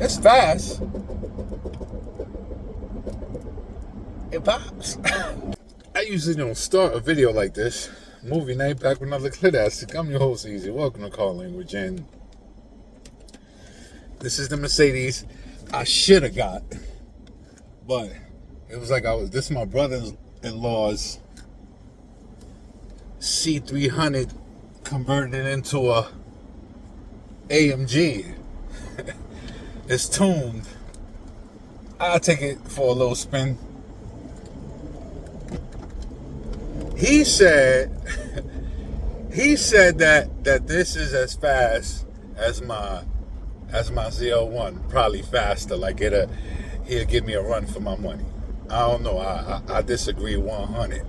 It's fast. It pops. I usually don't start a video like this. Movie night back with another Clitastic. I'm your host, Easy. Welcome to Car Language. And this is the Mercedes I should have got. But it was like this is my brother-in-law's C300 converted it into a AMG. It's tuned. I'll take it for a little spin. He said that this is as fast as my ZL1, probably faster. Like he'll give me a run for my money. I don't know. I disagree 100.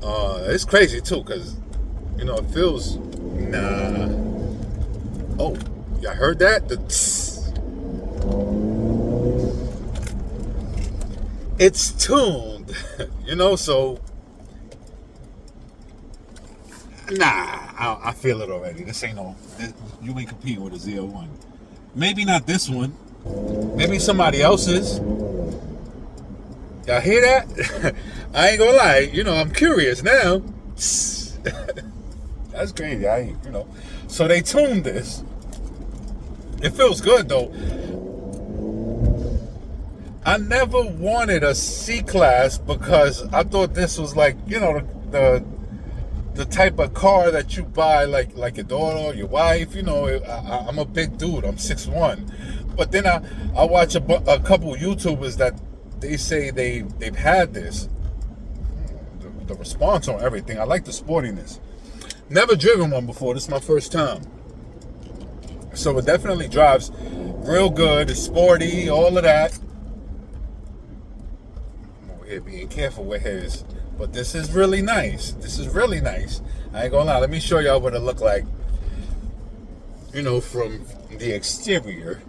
It's crazy too, cause it feels Oh, y'all heard that? It's tuned, so I feel it already. You ain't competing with a ZL1. Maybe not this one. Maybe somebody else's. Y'all hear that? I ain't gonna lie. I'm curious now. That's crazy. So they tuned this. It feels good though. I never wanted a C-Class because I thought this was like, the type of car that you buy like your daughter or your wife. I'm a big dude. I'm 6'1". But then I watch a couple YouTubers that they say they've had this. The response on everything. I like the sportiness. Never driven one before. This is my first time. So it definitely drives real good. It's sporty, all of that. I'm over here being careful with his. But this is really nice. I ain't gonna lie. Let me show y'all what it look like. From the exterior.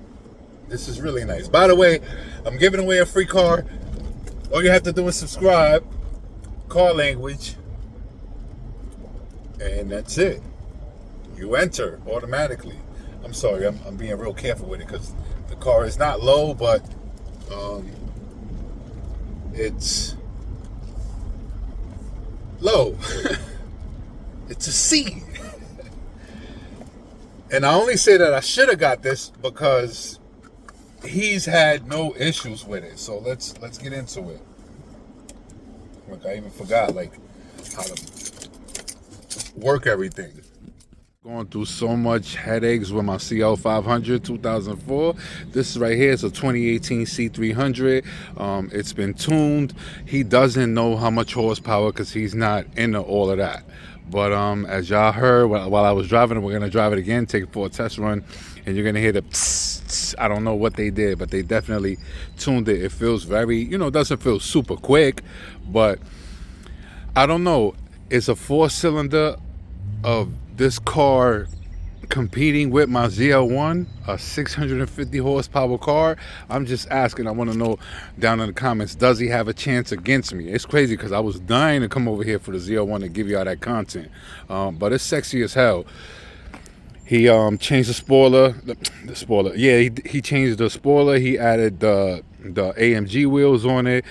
This is really nice. By the way, I'm giving away a free car. All you have to do is subscribe. Car Language. And that's it. You enter automatically. I'm sorry, I'm being real careful with it because the car is not low, but it's low. It's a C. And I only say that I should have got this because he's had no issues with it. So let's get into it. Look, I even forgot how to work everything. Going through so much headaches with my CL500 2004. This right here is a 2018 C300. It's been tuned. He doesn't know how much horsepower because he's not into all of that. But as y'all heard while I was driving it, we're gonna drive it again, take it for a test run, and you're gonna hear the psst. I don't know what they did, but they definitely tuned it. It feels very, it doesn't feel super quick, but I don't know. It's a 4-cylinder of this car competing with my ZL1, a 650 horsepower car. I'm just asking. I want to know down in the comments, does he have a chance against me? It's crazy because I was dying to come over here for the ZL1 and give y'all that content, but it's sexy as hell. He changed the spoiler. The spoiler. Yeah, he changed the spoiler. He added the AMG wheels on it.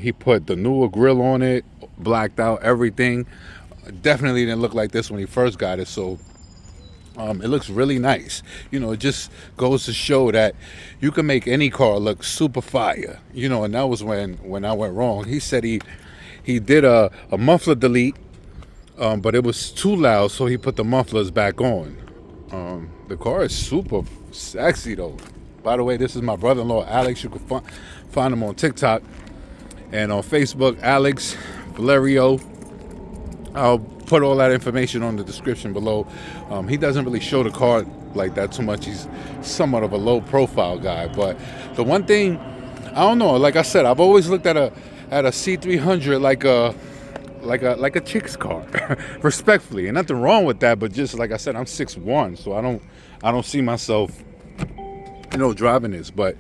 He put the newer grill on it, blacked out everything. Definitely didn't look like this when he first got it, so it looks really nice. It just goes to show that you can make any car look super fire. And that was when I went wrong. He said he did a muffler delete, but it was too loud, so he put the mufflers back on. The car is super sexy though. By the way, this is my brother-in-law Alex. You can find him on TikTok and on Facebook, Alex Valerio. I'll put all that information on the description below. He doesn't really show the car like that too much. He's somewhat of a low profile guy. But the one thing, I don't know, like I said, I've always looked at a C300 like a chick's car. Respectfully. And nothing wrong with that, but just like I said, I'm 6'1", so I don't see myself driving this. But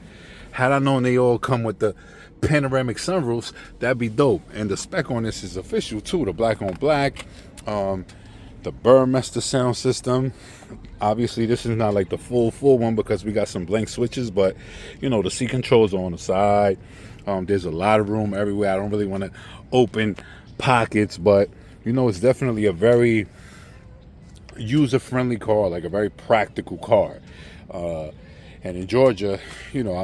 had I known they all come with the panoramic sunroofs, that'd be dope. And the spec on this is official too, the black on black. the Burmester sound system. Obviously, this is not like the full one because we got some blank switches, but you know, the seat controls are on the side. There's a lot of room everywhere. I don't really want to open pockets, but you know, it's definitely a very user-friendly car, like a very practical car. And in Georgia, you know,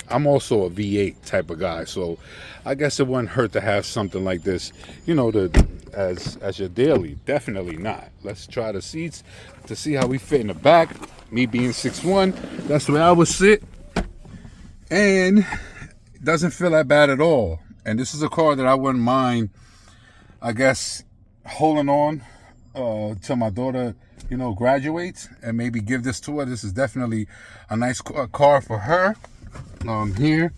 I'm also a V8 type of guy, so I guess it wouldn't hurt to have something like this, you know, as your daily. Definitely not. Let's try the seats to see how we fit in the back. Me being 6'1", that's where I would sit, and it doesn't feel that bad at all. And this is a car that I wouldn't mind, I guess, holding on till my daughter, you know, graduates, and maybe give this to her. This is definitely a nice car for her. Here,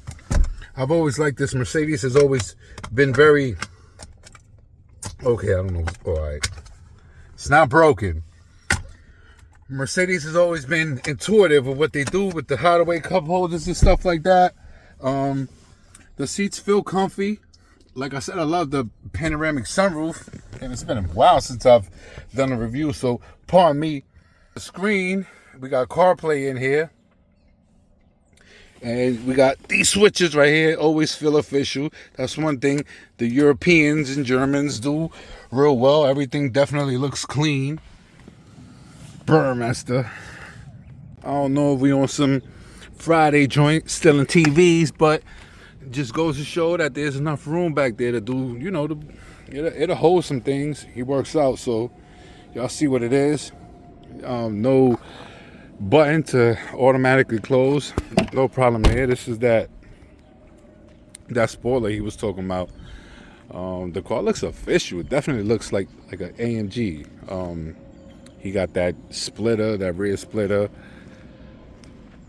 I've always liked this. Mercedes has always been very okay. I don't know. All right, it's not broken. Mercedes has always been intuitive with what they do with the hideaway cup holders and stuff like that. The seats feel comfy. Like I said, I love the panoramic sunroof, and it's been a while since I've done a review, so pardon me. The screen, we got CarPlay in here, and we got these switches right here. Always feel official. That's one thing the Europeans and Germans do real well. Everything definitely looks clean. Burmester. I don't know if we on some Friday joint stealing TVs, but it just goes to show that there's enough room back there to do, you know, it'll hold some things. He works out, so y'all see what it is. No button to automatically close. No problem there. This is that spoiler he was talking about. The car looks official. It definitely looks like an AMG. He got that splitter, that rear splitter.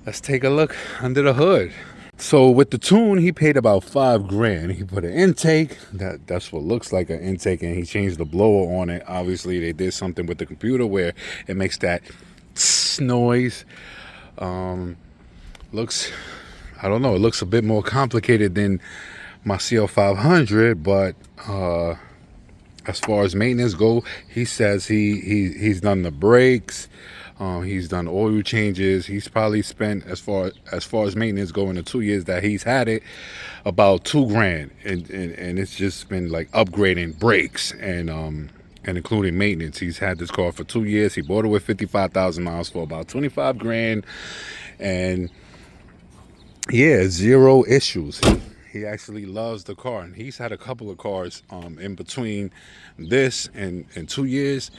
Let's take a look under the hood. So with the tune, he paid about $5,000. He put an intake. That's what looks like an intake, and he changed the blower on it. Obviously, they did something with the computer where it makes that noise. Looks, I don't know. It looks a bit more complicated than my CL500, but as far as maintenance go, he says he's done the brakes. He's done oil changes. He's probably spent, as far as maintenance go, in the 2 years that he's had it, about $2,000, and it's just been like upgrading brakes and including maintenance. He's had this car for 2 years. He bought it with 55,000 miles for about $25,000, and yeah, zero issues. He actually loves the car, and he's had a couple of cars in between this and 2 years,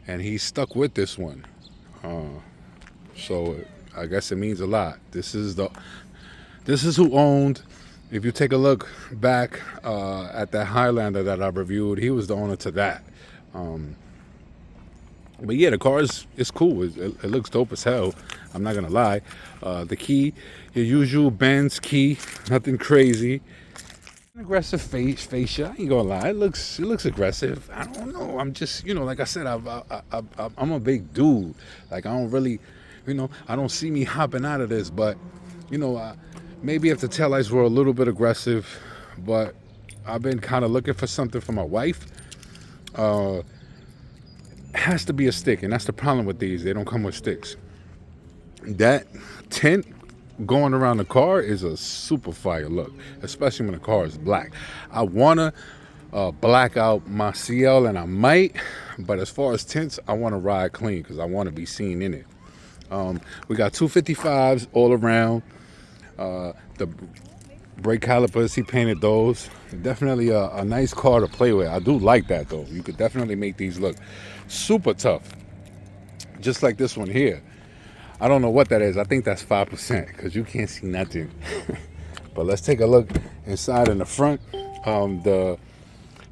and he's stuck with this one. So I guess it means a lot. This is who owned. If you take a look back at that Highlander that I reviewed, he was the owner to that. But yeah, the car is cool. It looks dope as hell. I'm not gonna lie. The key, your usual Benz key, nothing crazy. Aggressive fascia. I ain't gonna lie. It looks aggressive. I don't know. I'm just, you know, like I said, I'm a big dude. Like, I don't really, you know, I don't see me hopping out of this. But, you know, maybe if the taillights were a little bit aggressive, but I've been kind of looking for something for my wife. It has to be a stick, and that's the problem with these. They don't come with sticks. That tint going around the car is a super fire look, especially when the car is black. I wanna black out my CL, and I might, but as far as tints, I want to ride clean because I want to be seen in it. We got 255s all around. The brake calipers, he painted those. Definitely a nice car to play with. I do like that though. You could definitely make these look super tough, just like this one here. I don't know what that is. I think that's 5% because you can't see nothing. But let's take a look inside in the front. The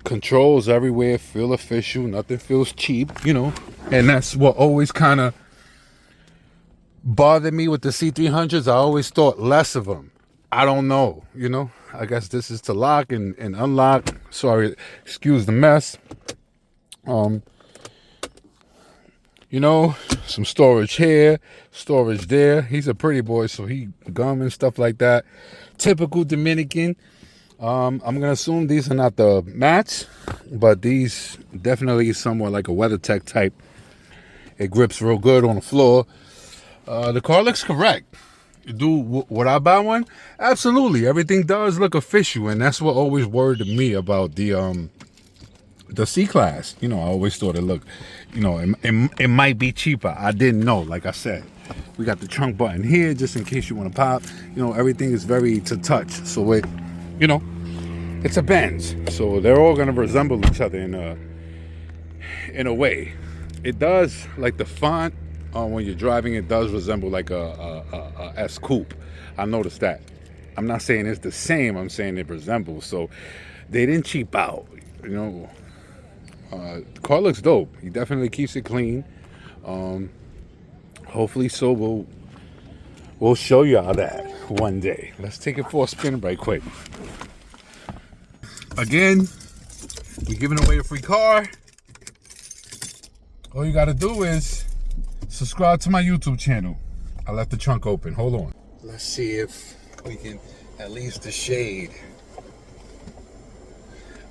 controls everywhere feel official. Nothing feels cheap, you know. And that's what always kind of bothered me with the C300s. I always thought less of them. I don't know, you know. I guess this is to lock and unlock. Sorry, excuse the mess. You know, some storage here, storage there. He's a pretty boy, so he gum and stuff like that. Typical Dominican. I'm gonna assume these are not the mats, but these definitely somewhat like a WeatherTech type. It grips real good on the floor. The car looks correct. Would I buy one? Absolutely. Everything does look official, and that's what always worried me about the C class. I always thought it looked, it might be cheaper. I didn't know. Like I said, we got the trunk button here just in case you want to pop. Everything is very to touch. So it's a Benz. So they're all gonna resemble each other in a way. It does, like the font when you're driving, it does resemble like a S coupe. I noticed that. I'm not saying it's the same. I'm saying it resembles. So they didn't cheap out. The car looks dope. He definitely keeps it clean. Hopefully, so we'll show y'all that one day. Let's take it for a spin right quick. Again, we're giving away a free car. All you gotta do is subscribe to my YouTube channel. I left the trunk open. Hold on. Let's see if we can at least the shade.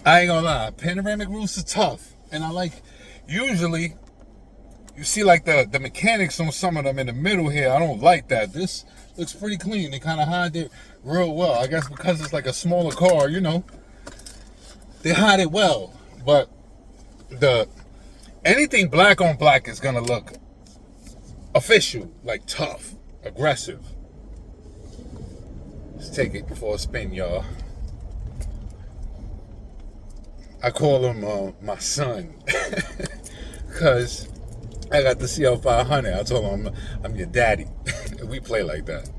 I ain't gonna lie, panoramic roofs are tough. And I like, usually, you see like the mechanics on some of them in the middle here. I don't like that. This looks pretty clean. They kind of hide it real well. I guess because it's like a smaller car, they hide it well. But anything black on black is gonna look official, like tough, aggressive. Let's take it for a spin, y'all. I call him my son because I got the CL500. I told him I'm your daddy. We play like that.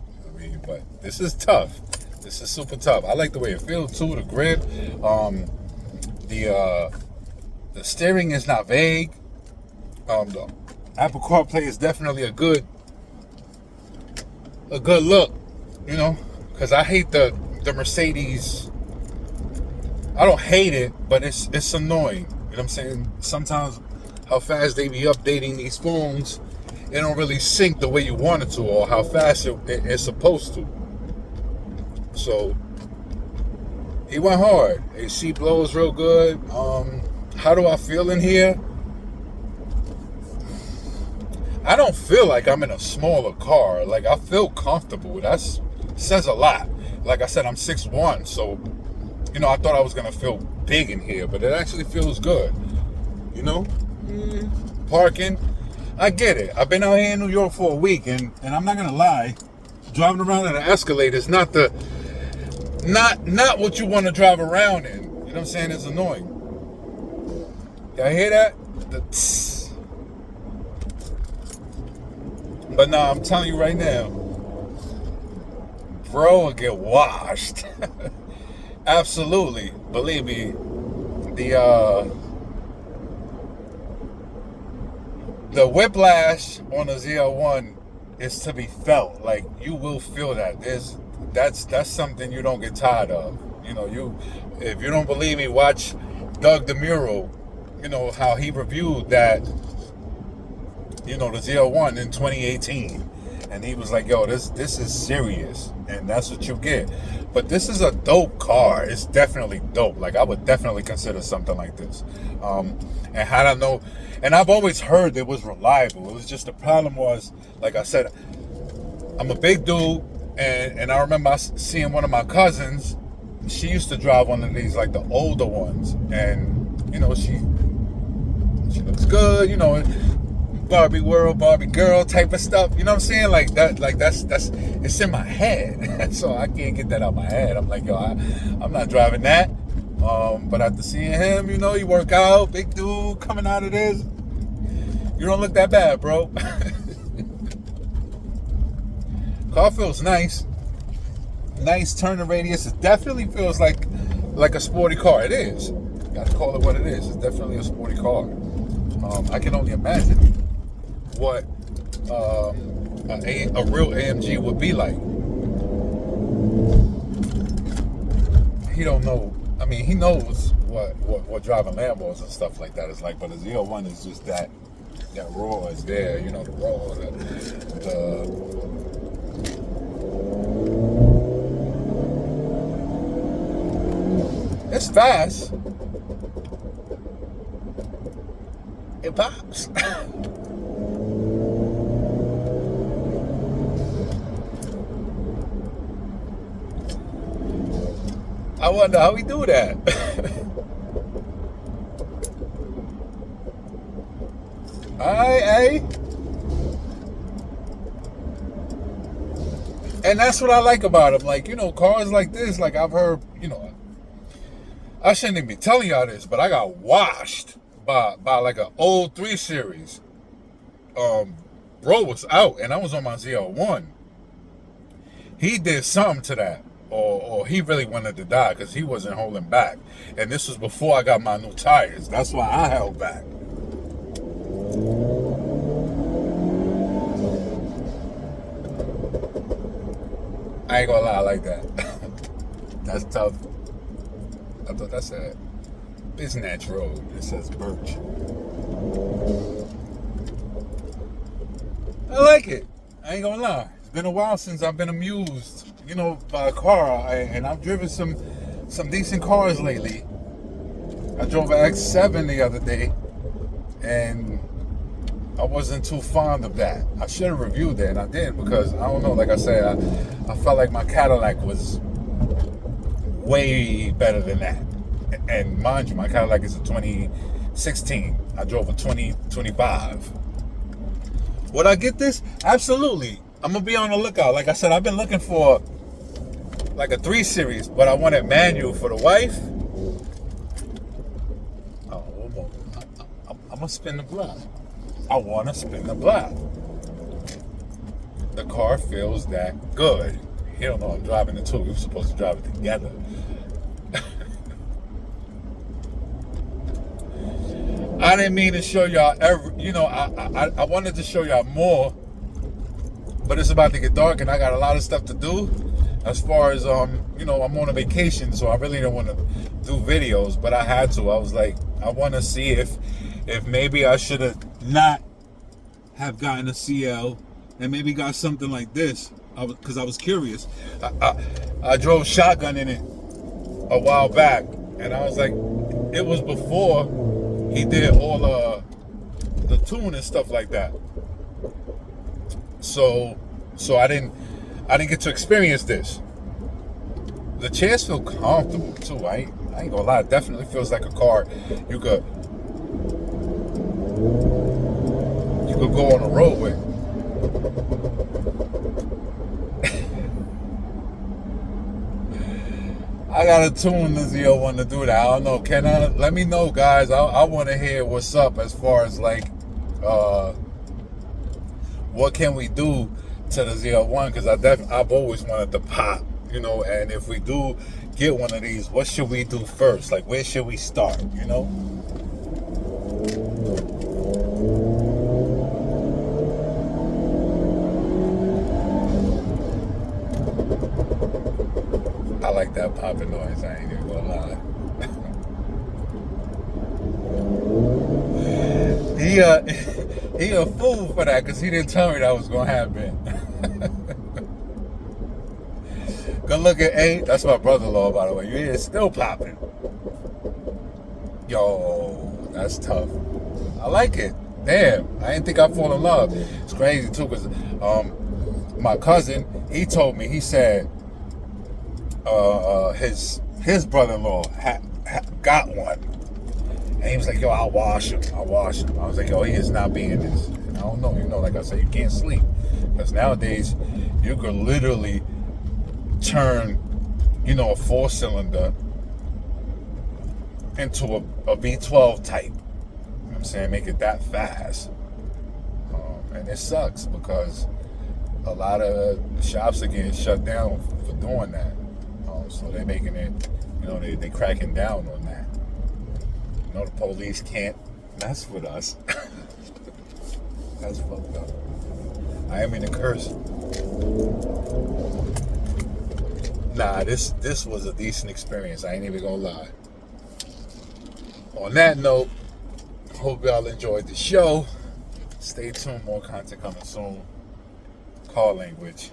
But this is tough. This is super tough. I like the way it feels too. The grip, the steering is not vague. The Apple CarPlay is definitely a good look. Because I hate the Mercedes. I don't hate it, but it's annoying. You know what I'm saying? Sometimes how fast they be updating these phones, it don't really sync the way you want it to, or how fast it's supposed to. So he went hard. AC blows real good. How do I feel in here? I don't feel like I'm in a smaller car. Like, I feel comfortable. That says a lot. Like I said, I'm 6'1", so I thought I was gonna feel big in here, but it actually feels good. Parking, I get it. I've been out here in New York for a week, and I'm not gonna lie, driving around in an Escalade is not what you want to drive around in. You know what I'm saying? It's annoying. Y'all hear that? But nah, I'm telling you right now, bro will get washed. Absolutely. Believe me, the whiplash on the ZL1 is to be felt. Like, you will feel that. That's something you don't get tired of. If you don't believe me, watch Doug DeMuro. How he reviewed that, the ZL1 in 2018. And he was like, yo, this is serious. And that's what you get. But this is a dope car. It's definitely dope. Like, I would definitely consider something like this. And how I know, and I've always heard it was reliable. It was just, the problem was, like I said, I'm a big dude. And I remember seeing one of my cousins. She used to drive one of these, like the older ones. And, she looks good, Barbie world, Barbie girl type of stuff. You know what I'm saying? Like that's it's in my head. So I can't get that out of my head. I'm like, yo, I'm not driving that. But after seeing him, he work out, big dude coming out of this. You don't look that bad, bro. Car feels nice. Nice turning radius. It definitely feels like a sporty car. It is. Gotta call it what it is. It's definitely a sporty car. I can only imagine what a real AMG would be like. He don't know. I mean, he knows what driving Lambos and stuff like that is like, but a ZL1 is just that raw is there. The raw, it's fast. It pops. I wonder how we do that. Alright, and that's what I like about them. Like, cars like this, like I've heard, I shouldn't even be telling y'all this, but I got washed by like an old 3 Series. Bro was out, and I was on my ZL1. He did something to that, or he really wanted to die because he wasn't holding back. And this was before I got my new tires. That's why I held back. I ain't gonna lie, I like that. That's tough. I thought that said Biznatch Road. It says Birch. I like it. I ain't gonna lie. It's been a while since I've been amused, by a car. And I've driven some decent cars lately. I drove an X7 the other day, and I wasn't too fond of that. I should have reviewed that, and I didn't, because I don't know. Like I said, I felt like my Cadillac was way better than that. And mind you, my Cadillac is a 2016. I drove a 2025. Would I get this? Absolutely. I'm gonna be on the lookout. Like I said, I've been looking for like a 3 Series, but I wanted manual for the wife. I'm gonna spin the block. I want to spin the block. The car feels that good. You don't know I'm driving it too. We were supposed to drive it together. I didn't mean to show y'all I wanted to show y'all more, but it's about to get dark and I got a lot of stuff to do. As far as I'm on a vacation, so I really don't want to do videos, but I had to. I was like, I want to see if maybe I should have not have gotten a CL and maybe got something like this, because I was curious. I drove shotgun in it a while back, and I was like, it was before he did all the tune and stuff like that. So I didn't get to experience this. The chairs feel comfortable too. I ain't gonna lie. It definitely feels like a car you could go on the road with. I gotta tune the ZL1 to do that. I don't know. Let me know, guys. I want to hear what's up as far as like, what can we do to the ZL1? Because I've always wanted to pop, And if we do get one of these, what should we do first? Like, where should we start? I like that popping noise. I ain't even gonna lie. He a fool for that, because he didn't tell me that was gonna happen. Good look at A. That's my brother-in-law, by the way. It's still popping. Yo, that's tough. I like it. Damn, I didn't think I'd fall in love. It's crazy too, because my cousin, he told me, he said his brother-in-law got one, and he was like, yo, I'll wash him. I was like, yo, he is not being this. And I don't know, like I said, you can't sleep, because nowadays you could literally turn a 4-cylinder into a V12 type. You know what I'm saying? Make it that fast. And it sucks, because a lot of shops are getting shut down for doing that. So they're making it, they cracking down on that. The police can't mess with us. That's fucked up. I am in a curse. Nah, this was a decent experience. I ain't even gonna lie. On that note, hope y'all enjoyed the show. Stay tuned, more content coming soon. Car language.